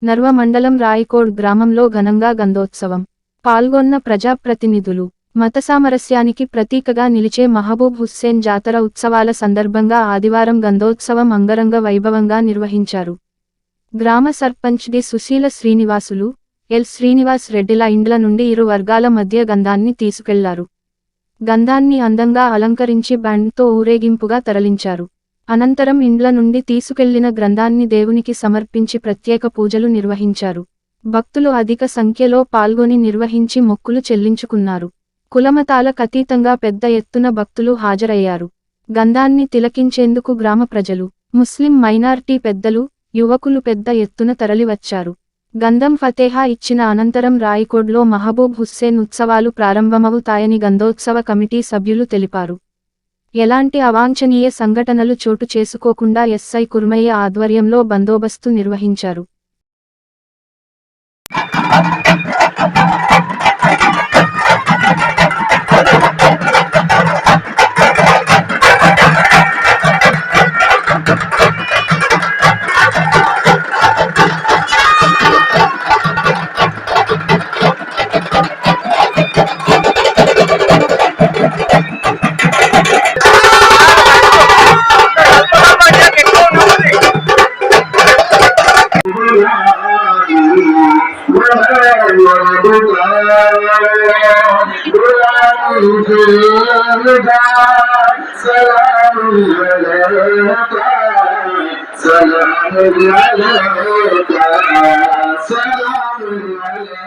నర్వ మండలం రాయికోడ్ గ్రామంలో ఘనంగా గంధోత్సవం. పాల్గొన్న ప్రజాప్రతినిధులు. మత సామరస్యానికి ప్రతీకగా నిలిచే మహబూబ్ హుస్సేన్ జాతర ఉత్సవాల సందర్భంగా ఆదివారం గంధోత్సవం అంగరంగ వైభవంగా నిర్వహించారు. గ్రామ సర్పంచ్ డి సుశీల శ్రీనివాసులు, ఎల్ శ్రీనివాస్ రెడ్డిల ఇండ్ల నుండి ఇరు వర్గాల మధ్య గంధాన్ని తీసుకెళ్లారు. గంధాన్ని అందంగా అలంకరించి బ్యాండ్తో ఊరేగింపుగా తరలించారు. అనంతరం ఇండ్ల నుండి తీసుకెళ్లిన గ్రంథాన్ని దేవునికి సమర్పించి ప్రత్యేక పూజలు నిర్వహించారు. భక్తులు అధిక సంఖ్యలో పాల్గొని నిర్వహించి మొక్కులు చెల్లించుకున్నారు. కులమతాలకు అతీతంగా పెద్ద ఎత్తున భక్తులు హాజరయ్యారు. గంధాన్ని తిలకించేందుకు గ్రామ ప్రజలు, ముస్లిం మైనార్టీ పెద్దలు, యువకులు పెద్ద ఎత్తున తరలివచ్చారు. గంధం ఫతేహా ఇచ్చిన అనంతరం రాయికోడ్లో మహబూబ్ హుస్సేన్ ఉత్సవాలు ప్రారంభమవుతాయని గంధోత్సవ కమిటీ సభ్యులు తెలిపారు. ఎలాంటి అవాంఛనీయ సంఘటనలు చోటు చేసుకోకుండా ఎస్ఐ కుర్మయ్య ఆధ్వర్యంలో బందోబస్తు నిర్వహించారు. Salam